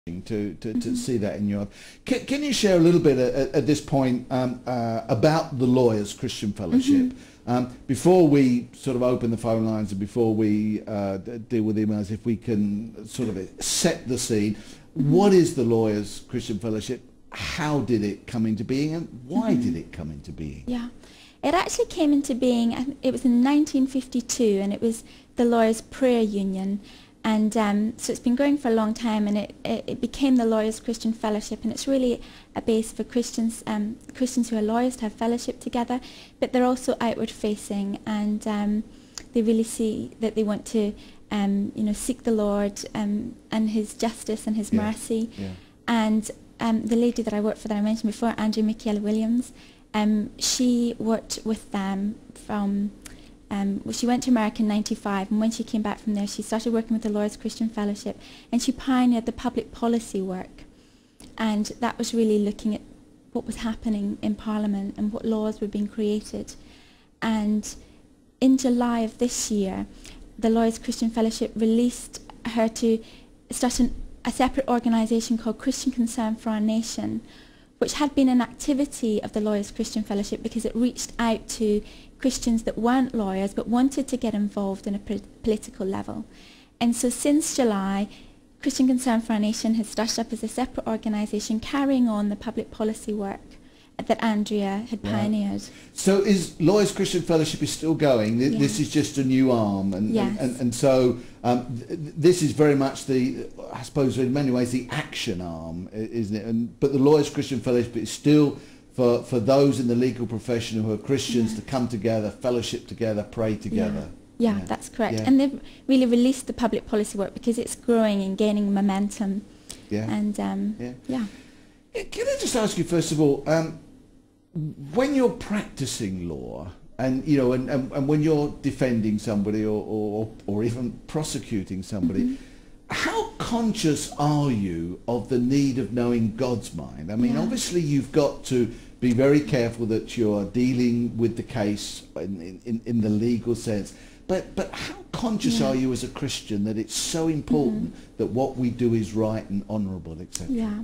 to see that in your... Can you share a little bit at this point about the Lawyers Christian Fellowship? Before we sort of open the phone lines and before we deal with emails, if we can sort of set the scene, what is the Lawyers Christian Fellowship? How did it come into being and why did it come into being? Yeah, it actually came into being, it was in 1952, and it was the Lawyers Prayer Union. And so it's been going for a long time, and it became the Lawyers Christian Fellowship, and it's really a base for Christians who are lawyers to have fellowship together, but they're also outward facing, and they really see that they want to seek the Lord and His justice and His mercy. Yeah. And the lady that I worked for that I mentioned before, Andrea Michaela Williams, she worked with them from... she went to America in '95, and when she came back from there, she started working with the Lawyers Christian Fellowship, and she pioneered the public policy work. And that was really looking at what was happening in Parliament and what laws were being created. And in July of this year, the Lawyers Christian Fellowship released her to start a separate organisation called Christian Concern for Our Nation, which had been an activity of the Lawyers Christian Fellowship because it reached out to Christians that weren't lawyers but wanted to get involved in a political level. And so since July, Christian Concern for Our Nation has started up as a separate organisation carrying on the public policy work that Andrea had pioneered. So is Lawyers Christian Fellowship is still going? This is just a new arm, and so this is very much the, I suppose in many ways, the action arm, isn't it? But the Lawyers Christian Fellowship is still for those in the legal profession who are Christians to come together, fellowship together, pray together. Yeah, that's correct. And they've really released the public policy work because it's growing and gaining momentum. And Can I just ask you first of all, when you're practicing law, and and when you're defending somebody or even prosecuting somebody, how conscious are you of the need of knowing God's mind? I mean, obviously you've got to be very careful that you're dealing with the case in the legal sense. But how conscious are you as a Christian that it's so important that what we do is right and honourable, etc.? Yeah.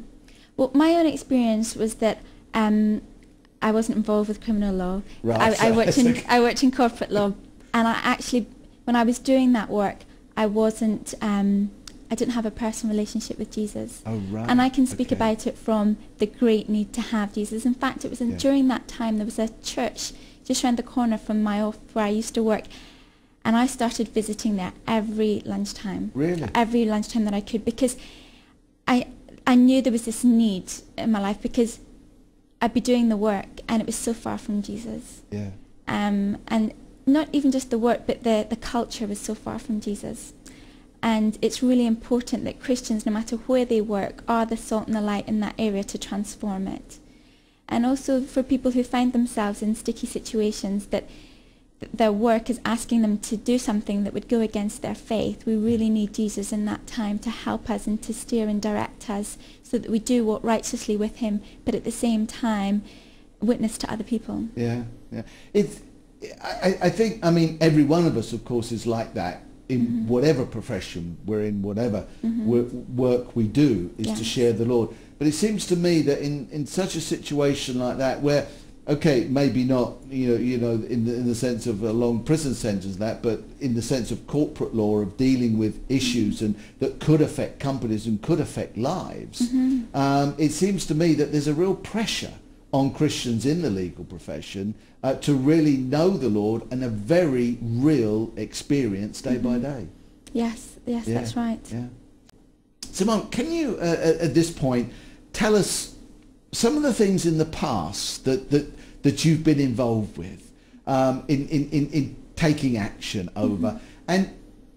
Well, my own experience was that I wasn't involved with criminal law. Right. I worked in corporate law, and I actually, when I was doing that work, I wasn't. I didn't have a personal relationship with Jesus. Oh, right. And I can speak about it from the great need to have Jesus. In fact, it was during that time there was a church just around the corner from my office where I used to work, and I started visiting there every lunchtime. Really? Every lunchtime that I could, because I knew there was this need in my life, because I'd be doing the work and it was so far from Jesus. Yeah. And not even just the work, but the culture was so far from Jesus. And it's really important that Christians, no matter where they work, are the salt and the light in that area to transform it. And also for people who find themselves in sticky situations, that their work is asking them to do something that would go against their faith, we really need Jesus in that time to help us and to steer and direct us so that we do walk righteously with Him, but at the same time witness to other people. Yeah, yeah. I think, I mean, every one of us, of course, is like that in whatever profession we're in, whatever work we do, is to share the Lord. But it seems to me that in such a situation like that, where, okay, maybe not, in the sense of a long prison sentence, but in the sense of corporate law, of dealing with issues and that could affect companies and could affect lives, it seems to me that there's a real pressure on Christians in the legal profession to really know the Lord and a very real experience day by day. Yes, that's right. Yeah. Simone, can you at this point tell us some of the things in the past that you've been involved with in taking action over, and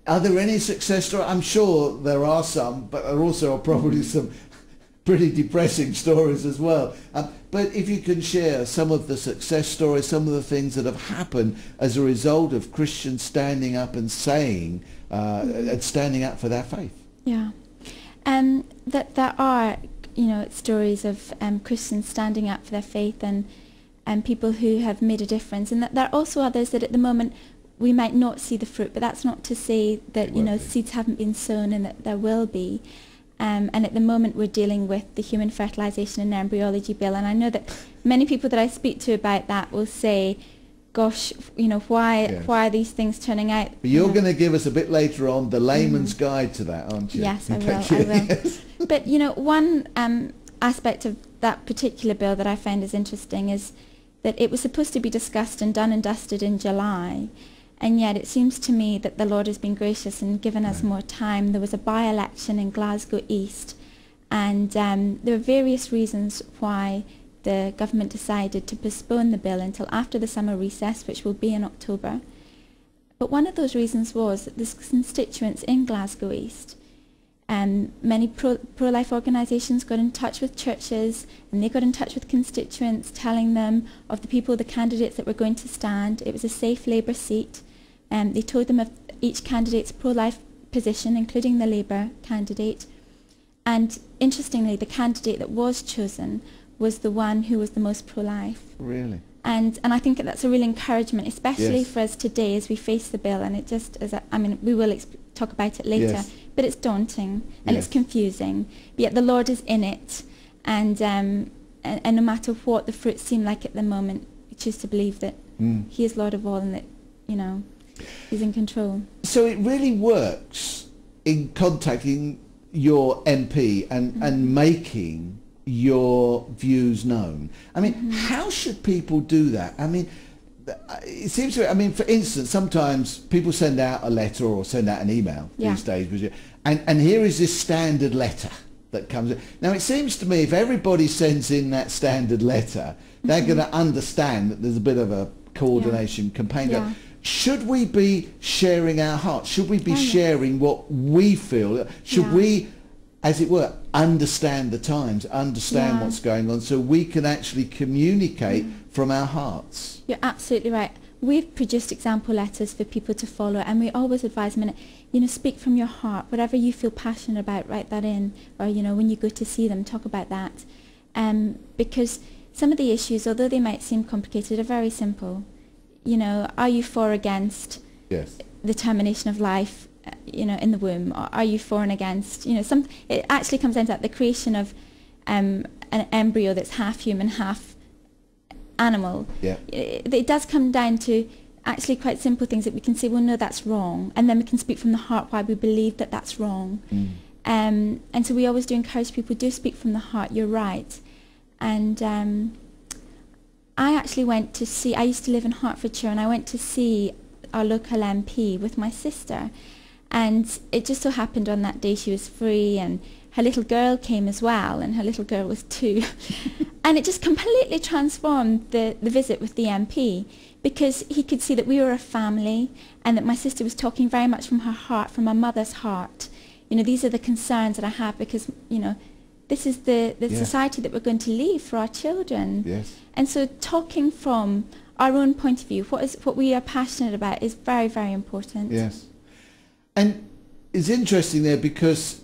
are there any success stories? I'm sure there are some, but there also are probably some pretty depressing stories as well. But if you can share some of the success stories, some of the things that have happened as a result of Christians standing up and saying, and standing up for their faith. Yeah, that there are, stories of Christians standing up for their faith and people who have made a difference, and that there are also others that at the moment we might not see the fruit, but that's not to say that seeds haven't been sown and that there will be. And at the moment we're dealing with the Human Fertilisation and Embryology Bill, and I know that many people that I speak to about that will say, gosh, you know, why are these things turning out? But you're going to give us a bit later on the layman's guide to that, aren't you? Yes, I will. Yes. But, you know, one aspect of that particular bill that I found is interesting is that it was supposed to be discussed and done and dusted in July, and yet it seems to me that the Lord has been gracious and given us more time. There was a by-election in Glasgow East, and there were various reasons why the government decided to postpone the bill until after the summer recess, which will be in October. But one of those reasons was that the constituents in Glasgow East, many pro-life organisations got in touch with churches, and they got in touch with constituents telling them of the people, the candidates that were going to stand. It was a safe Labour seat. They told them of each candidate's pro-life position, including the Labour candidate. And interestingly, the candidate that was chosen was the one who was the most pro-life. Really? And I think that's a real encouragement, especially for us today as we face the bill. And it just, I mean, we will talk about it later, but it's daunting and it's confusing. But yet the Lord is in it, and no matter what the fruits seem like at the moment, we choose to believe that He is Lord of all, and that, you know, He's in control. So it really works in contacting your MP and making your views known. I mean, how should people do that? I mean, it seems to, I mean, for instance, sometimes people send out a letter or send out an email these days, and here is this standard letter that comes in. Now, it seems to me if everybody sends in that standard letter, they're going to understand that there's a bit of a coordination campaign going. Should we be sharing our hearts? Should we be sharing what we feel? Should we, as it were, understand the times, understand what's going on, so we can actually communicate from our hearts? You're absolutely right. We've produced example letters for people to follow, and we always advise them, you know, speak from your heart. Whatever you feel passionate about, write that in. Or, you know, when you go to see them, talk about that. Because some of the issues, although they might seem complicated, are very simple. You know, are you for or against the termination of life, you know, in the womb? Or are you for and against, you know, it actually comes down to that, the creation of an embryo that's half human, half animal. It does come down to actually quite simple things that we can say, well, no, that's wrong. And then we can speak from the heart why we believe that that's wrong. And so we always do encourage people, do speak from the heart, you're right. And I actually went to see, I used to live in Hertfordshire, and I went to see our local MP with my sister. And it just so happened on that day she was free, and her little girl came as well, and her little girl was 2. And it just completely transformed the visit with the MP, because he could see that we were a family, and that my sister was talking very much from her heart, from her mother's heart. You know, these are the concerns that I have, because, you know, this is the society that we're going to leave for our children. And so talking from our own point of view, what we are passionate about, is very, very important. And it's interesting there, because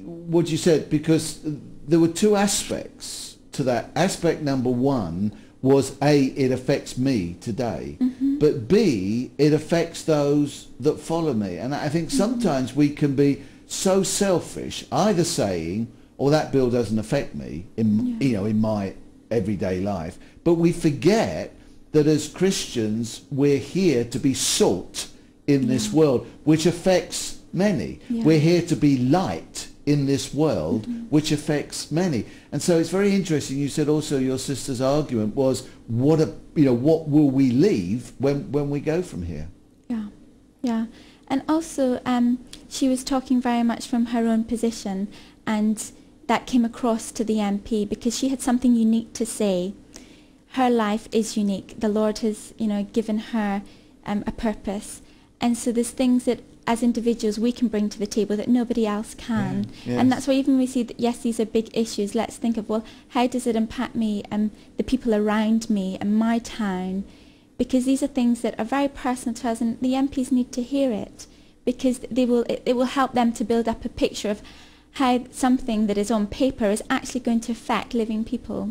what you said, because there were 2 aspects to that. Aspect number 1 was A, it affects me today, but B, it affects those that follow me. And I think sometimes we can be so selfish, either saying, "Oh, that bill doesn't affect me in you know, in my everyday life," but we forget that as Christians we're here to be salt in this world, which affects many. We're here to be light in this world, which affects many. And so it's very interesting. You said also your sister's argument was, what will we leave when we go from here? And also she was talking very much from her own position, and that came across to the MP, because she had something unique to say. Her life is unique. The Lord has, you know, given her a purpose, and so there's things that as individuals we can bring to the table that nobody else can. And that's why even we see that, yes, these are big issues, let's think of, well, how does it impact me and the people around me and my town? Because these are things that are very personal to us, and the MPs need to hear it, because it will help them to build up a picture of how something that is on paper is actually going to affect living people.